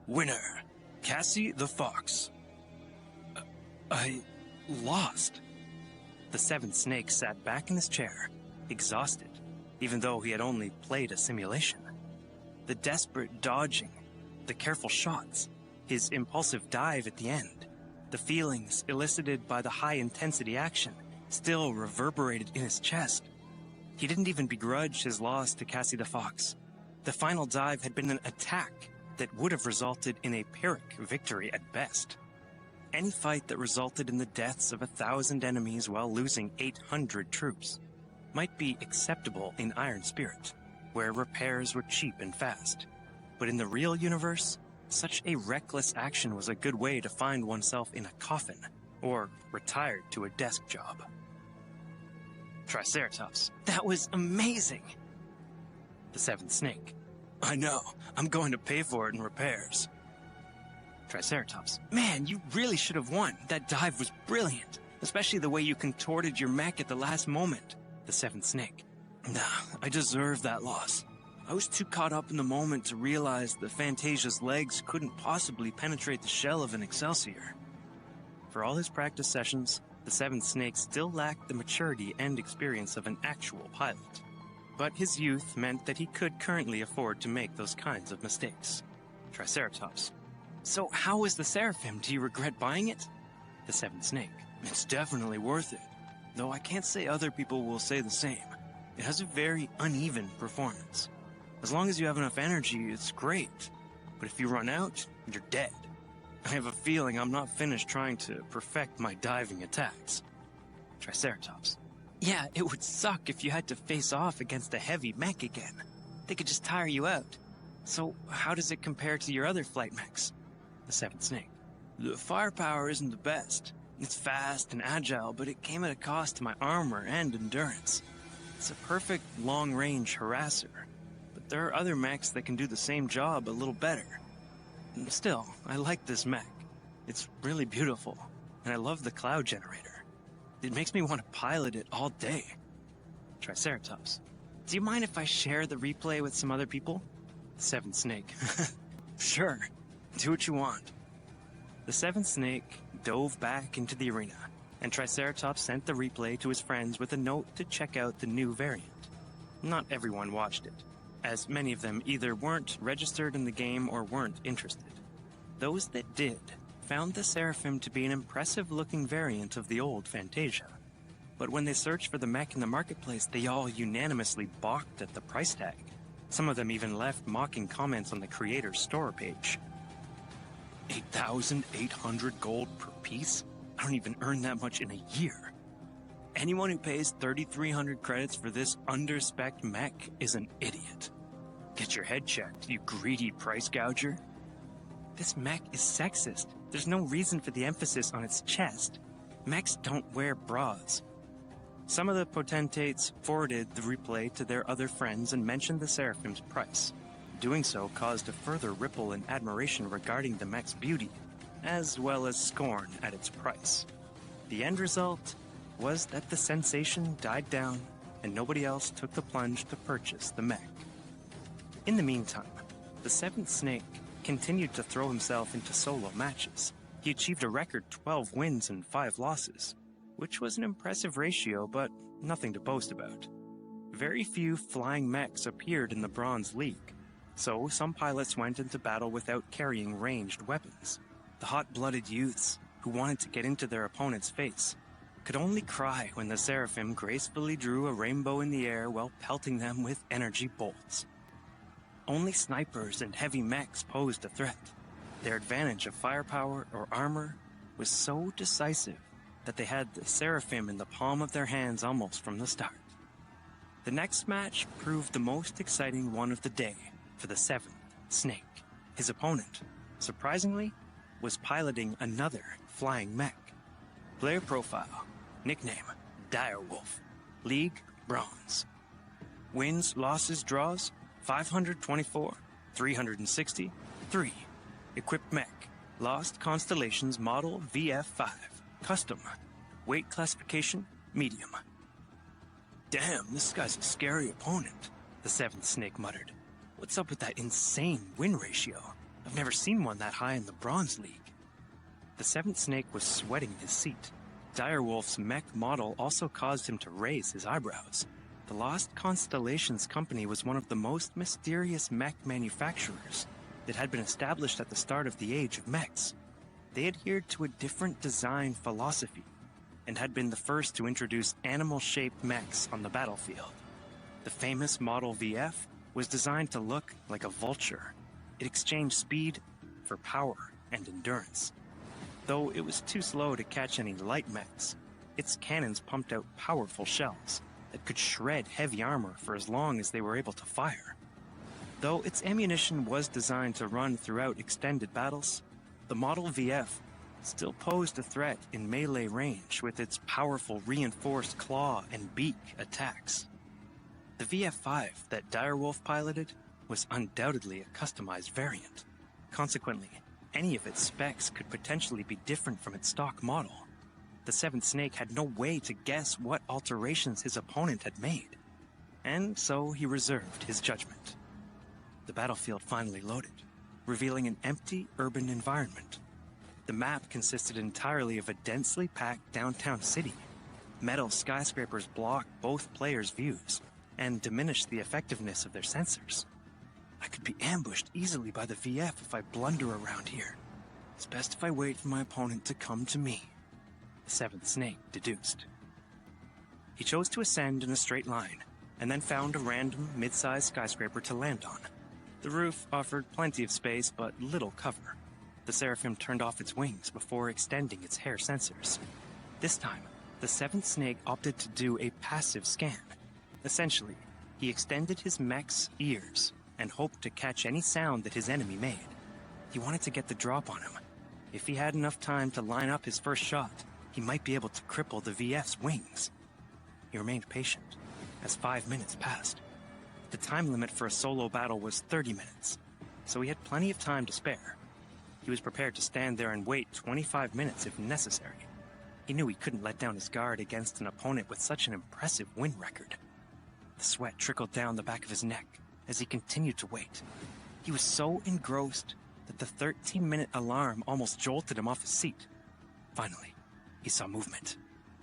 Winner, Cassie the Fox. I lost. The seventh snake sat back in his chair, exhausted, even though he had only played a simulation. The desperate dodging, the careful shots, his impulsive dive at the end, the feelings elicited by the high-intensity action still reverberated in his chest. He didn't even begrudge his loss to Cassie the Fox. The final dive had been an attack that would have resulted in a Pyrrhic victory at best. Any fight that resulted in the deaths of 1,000 enemies while losing 800 troops might be acceptable in Iron Spirit, where repairs were cheap and fast. But in the real universe, such a reckless action was a good way to find oneself in a coffin, or retired to a desk job. Triceratops, that was amazing! The seventh snake, I know, I'm going to pay for it in repairs. Triceratops, man, you really should have won. That dive was brilliant, especially the way you contorted your mech at the last moment. The seventh snake, nah, I deserve that loss. I was too caught up in the moment to realize that Fantasia's legs couldn't possibly penetrate the shell of an Excelsior. For all his practice sessions, the seventh snake still lacked the maturity and experience of an actual pilot. But his youth meant that he could currently afford to make those kinds of mistakes. Triceratops, so how was the Seraphim? Do you regret buying it? The seventh snake, it's definitely worth it, though I can't say other people will say the same. It has a very uneven performance. As long as you have enough energy, it's great. But if you run out, you're dead. I have a feeling I'm not finished trying to perfect my diving attacks. Triceratops, yeah, it would suck if you had to face off against a heavy mech again. They could just tire you out. So how does it compare to your other flight mechs? The seventh snake, the firepower isn't the best. It's fast and agile, but it came at a cost to my armor and endurance. It's a perfect long-range harasser. But there are other mechs that can do the same job a little better. Still, I like this mech. It's really beautiful, and I love the cloud generator. It makes me want to pilot it all day. Triceratops, do you mind if I share the replay with some other people? Seventh snake, sure, do what you want. The seventh snake dove back into the arena, and Triceratops sent the replay to his friends with a note to check out the new variant. Not everyone watched it, as many of them either weren't registered in the game or weren't interested. Those that did found the Seraphim to be an impressive-looking variant of the old Fantasia. But when they searched for the mech in the marketplace, they all unanimously balked at the price tag. Some of them even left mocking comments on the creator's store page. 8,800 gold per piece? I don't even earn that much in a year. Anyone who pays 3,300 credits for this under-spec'd mech is an idiot. Get your head checked, you greedy price gouger. This mech is sexist. There's no reason for the emphasis on its chest. Mechs don't wear bras. Some of the potentates forwarded the replay to their other friends and mentioned the Seraphim's price. Doing so caused a further ripple in admiration regarding the mech's beauty, as well as scorn at its price. The end result was that the sensation died down and nobody else took the plunge to purchase the mech. In the meantime, the seventh snake continued to throw himself into solo matches. He achieved a record 12 wins and 5 losses, which was an impressive ratio, but nothing to boast about. Very few flying mechs appeared in the Bronze League, so some pilots went into battle without carrying ranged weapons. The hot-blooded youths, who wanted to get into their opponent's face, could only cry when the Seraphim gracefully drew a rainbow in the air while pelting them with energy bolts. Only snipers and heavy mechs posed a threat. Their advantage of firepower or armor was so decisive that they had the Seraphim in the palm of their hands almost from the start. The next match proved the most exciting one of the day for the seventh snake. His opponent, surprisingly, was piloting another flying mech. Player profile, nickname, Direwolf, League, Bronze. Wins, losses, draws, 524, 360, 3. Equipped mech, Lost Constellations Model VF5, Custom. Weight classification, medium. Damn, this guy's a scary opponent, the seventh snake muttered. What's up with that insane win ratio? I've never seen one that high in the Bronze League. The seventh snake was sweating in his seat. Direwolf's Mech model also caused him to raise his eyebrows. The Lost Constellations company was one of the most mysterious mech manufacturers that had been established at the start of the age of mechs. They adhered to a different design philosophy and had been the first to introduce animal-shaped mechs on the battlefield. The famous Model VF was designed to look like a vulture. It exchanged speed for power and endurance. Though it was too slow to catch any light mechs, its cannons pumped out powerful shells that could shred heavy armor for as long as they were able to fire. Though its ammunition was designed to run throughout extended battles, the Model VF still posed a threat in melee range with its powerful reinforced claw and beak attacks. The VF-5 that Direwolf piloted was undoubtedly a customized variant. Consequently, any of its specs could potentially be different from its stock model. The seventh snake had no way to guess what alterations his opponent had made, and so he reserved his judgment. The battlefield finally loaded, revealing an empty urban environment. The map consisted entirely of a densely packed downtown city. Metal skyscrapers blocked both players' views and diminished the effectiveness of their sensors. I could be ambushed easily by the VF if I blunder around here. It's best if I wait for my opponent to come to me, the seventh snake deduced. He chose to ascend in a straight line, and then found a random mid-sized skyscraper to land on. The roof offered plenty of space, but little cover. The Seraphim turned off its wings before extending its hair sensors. This time, the seventh snake opted to do a passive scan. Essentially, he extended his mech's ears and hoped to catch any sound that his enemy made. He wanted to get the drop on him. If he had enough time to line up his first shot, he might be able to cripple the VF's wings. He remained patient, as 5 minutes passed. The time limit for a solo battle was 30 minutes, so he had plenty of time to spare. He was prepared to stand there and wait 25 minutes if necessary. He knew he couldn't let down his guard against an opponent with such an impressive win record. The sweat trickled down the back of his neck as he continued to wait. He was so engrossed that the 13-minute alarm almost jolted him off his seat. Finally, he saw movement.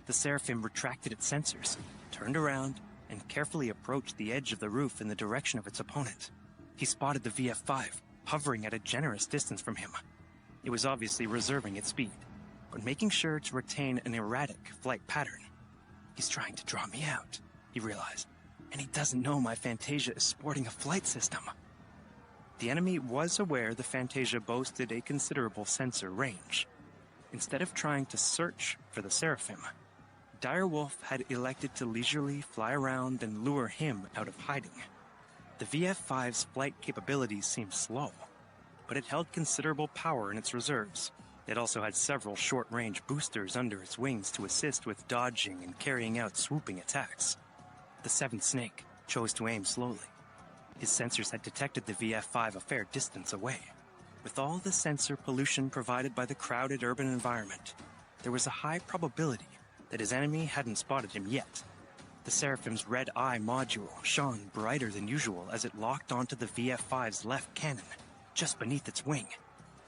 The Seraphim retracted its sensors, turned around, and carefully approached the edge of the roof in the direction of its opponent. He spotted the VF-5, hovering at a generous distance from him. It was obviously reserving its speed, but making sure to retain an erratic flight pattern. He's trying to draw me out, he realized, and he doesn't know my Fantasia is sporting a flight system. The enemy was aware the Fantasia boasted a considerable sensor range. Instead of trying to search for the Seraphim, Direwolf had elected to leisurely fly around and lure him out of hiding. The VF-5's flight capabilities seemed slow, but it held considerable power in its reserves. It also had several short-range boosters under its wings to assist with dodging and carrying out swooping attacks. The seventh snake chose to aim slowly. His sensors had detected the VF-5 a fair distance away. With all the sensor pollution provided by the crowded urban environment, there was a high probability that his enemy hadn't spotted him yet. The Seraphim's red eye module shone brighter than usual as it locked onto the VF-5's left cannon, just beneath its wing.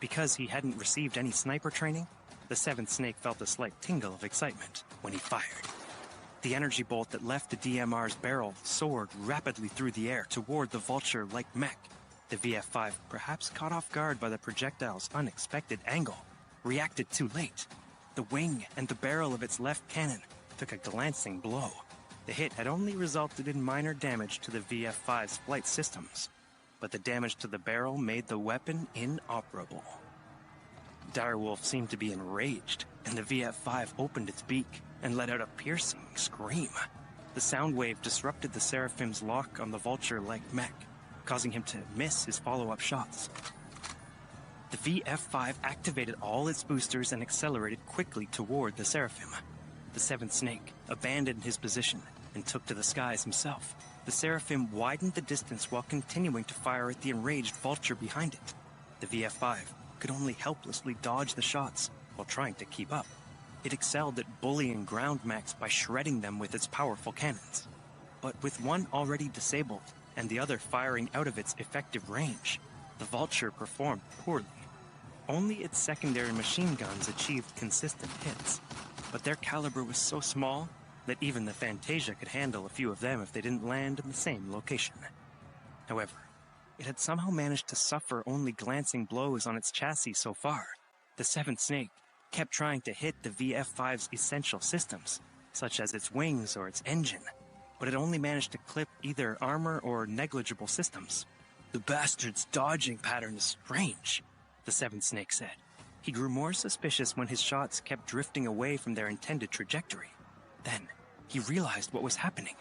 Because he hadn't received any sniper training, the seventh snake felt a slight tingle of excitement when he fired. The energy bolt that left the DMR's barrel soared rapidly through the air toward the Vulture like Mech. The VF-5, perhaps caught off guard by the projectile's unexpected angle, reacted too late. The wing and the barrel of its left cannon took a glancing blow. The hit had only resulted in minor damage to the VF-5's flight systems, but the damage to the barrel made the weapon inoperable. Direwolf seemed to be enraged, and the VF-5 opened its beak and let out a piercing scream. The sound wave disrupted the Seraphim's lock on the Vulture like Mech, causing him to miss his follow-up shots. The VF-5 activated all its boosters and accelerated quickly toward the Seraphim. The seventh snake abandoned his position and took to the skies himself. The Seraphim widened the distance while continuing to fire at the enraged Vulture behind it. The VF-5 could only helplessly dodge the shots while trying to keep up. It excelled at bullying ground mechs by shredding them with its powerful cannons. But with one already disabled and the other firing out of its effective range, The Vulture performed poorly. Only its secondary machine guns achieved consistent hits, but their caliber was so small that even the Fantasia could handle a few of them if they didn't land in the same location. However, it had somehow managed to suffer only glancing blows on its chassis so far. The Seventh Snake kept trying to hit the VF-5's essential systems, such as its wings or its engine, but it only managed to clip either armor or negligible systems. "The bastard's dodging pattern is strange," the Seventh Snake said. He grew more suspicious when his shots kept drifting away from their intended trajectory. Then, he realized what was happening.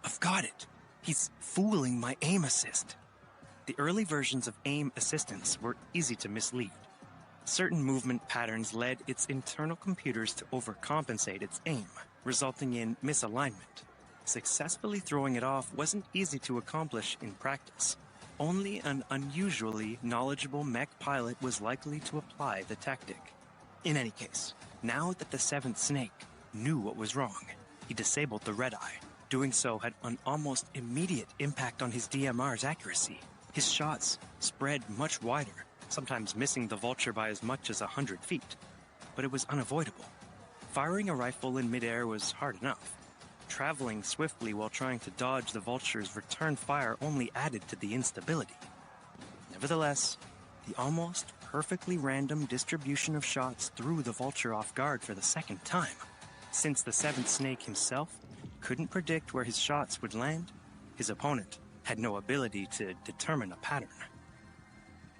"I've got it. He's fooling my aim assist." The early versions of aim assistance were easy to mislead. Certain movement patterns led its internal computers to overcompensate its aim, resulting in misalignment. Successfully throwing it off wasn't easy to accomplish in practice. Only an unusually knowledgeable mech pilot was likely to apply the tactic. In any case, now that the Seventh Snake knew what was wrong, he disabled the red eye. Doing so had an almost immediate impact on his DMR's accuracy. His shots spread much wider, sometimes missing the Vulture by as much as 100 feet. But it was unavoidable. Firing a rifle in midair was hard enough. Traveling swiftly while trying to dodge the Vulture's return fire only added to the instability. Nevertheless, the almost perfectly random distribution of shots threw the Vulture off guard for the second time. Since the Seventh Snake himself couldn't predict where his shots would land, his opponent had no ability to determine a pattern.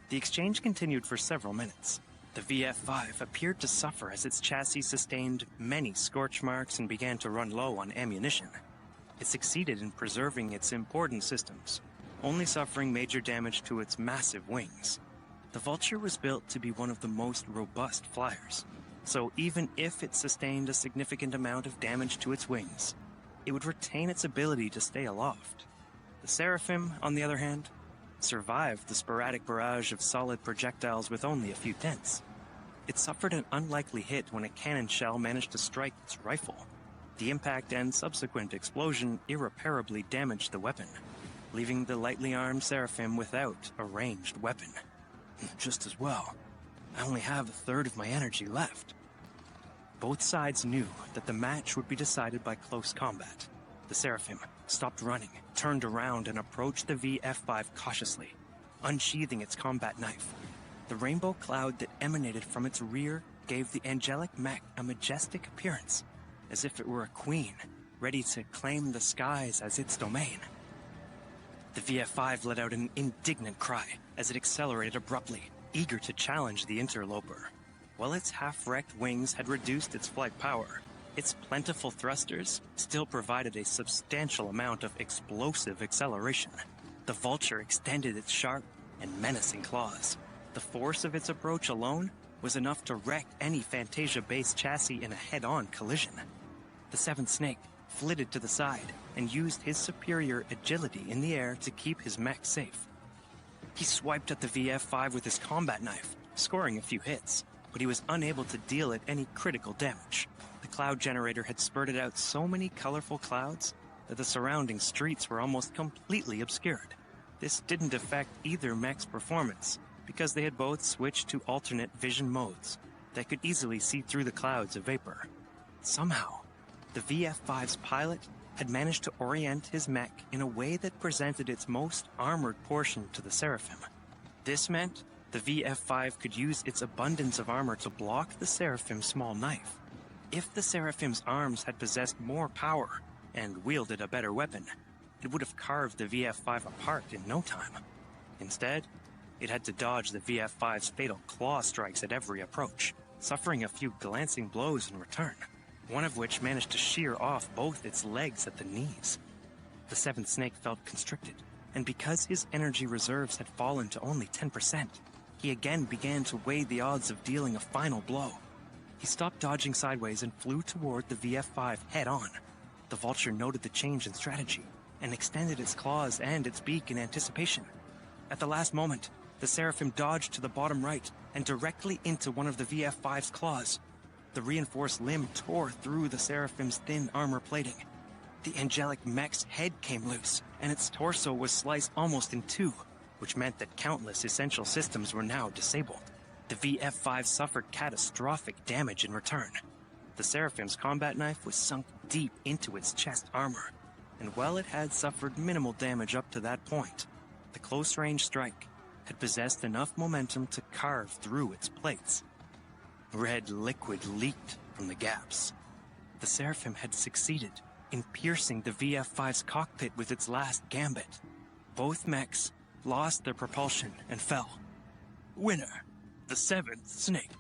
The exchange continued for several minutes. The VF-5 appeared to suffer as its chassis sustained many scorch marks and began to run low on ammunition. It succeeded in preserving its important systems, only suffering major damage to its massive wings. The Vulture was built to be one of the most robust flyers, so even if it sustained a significant amount of damage to its wings, it would retain its ability to stay aloft. The Seraphim, on the other hand, survived the sporadic barrage of solid projectiles with only a few dents. It suffered an unlikely hit when a cannon shell managed to strike its rifle. The impact and subsequent explosion irreparably damaged the weapon, leaving the lightly armed Seraphim without a ranged weapon. "Just as well. I only have a third of my energy left." Both sides knew that the match would be decided by close combat. The Seraphim stopped running, turned around, and approached the VF-5 cautiously, unsheathing its combat knife. The rainbow cloud that emanated from its rear gave the angelic mech a majestic appearance, as if it were a queen, ready to claim the skies as its domain. The VF-5 let out an indignant cry as it accelerated abruptly, eager to challenge the interloper. While its half-wrecked wings had reduced its flight power, its plentiful thrusters still provided a substantial amount of explosive acceleration. The Vulture extended its sharp and menacing claws. The force of its approach alone was enough to wreck any Fantasia-based chassis in a head-on collision. The Seventh Snake flitted to the side and used his superior agility in the air to keep his mech safe. He swiped at the VF-5 with his combat knife, scoring a few hits, but he was unable to deal it any critical damage. The cloud generator had spurted out so many colorful clouds that the surrounding streets were almost completely obscured. This didn't affect either mech's performance, because they had both switched to alternate vision modes that could easily see through the clouds of vapor. Somehow, the VF-5's pilot had managed to orient his mech in a way that presented its most armored portion to the Seraphim. This meant the VF-5 could use its abundance of armor to block the Seraphim's small knife. If the Seraphim's arms had possessed more power and wielded a better weapon, it would have carved the VF-5 apart in no time. Instead, it had to dodge the VF-5's fatal claw strikes at every approach, suffering a few glancing blows in return, one of which managed to shear off both its legs at the knees. The Seventh Snake felt constricted, and because his energy reserves had fallen to only 10%, he again began to weigh the odds of dealing a final blow. He stopped dodging sideways and flew toward the VF-5 head-on. The Vulture noted the change in strategy and extended its claws and its beak in anticipation. At the last moment, the Seraphim dodged to the bottom right and directly into one of the VF-5's claws. The reinforced limb tore through the Seraphim's thin armor plating. The angelic mech's head came loose, and its torso was sliced almost in two. which meant that countless essential systems were now disabled. The VF-5 suffered catastrophic damage in return. The Seraphim's combat knife was sunk deep into its chest armor, and while it had suffered minimal damage up to that point, the close-range strike had possessed enough momentum to carve through its plates. Red liquid leaked from the gaps. The Seraphim had succeeded in piercing the VF-5's cockpit with its last gambit. Both mechs lost their propulsion and fell. Winner, the 7th Snake.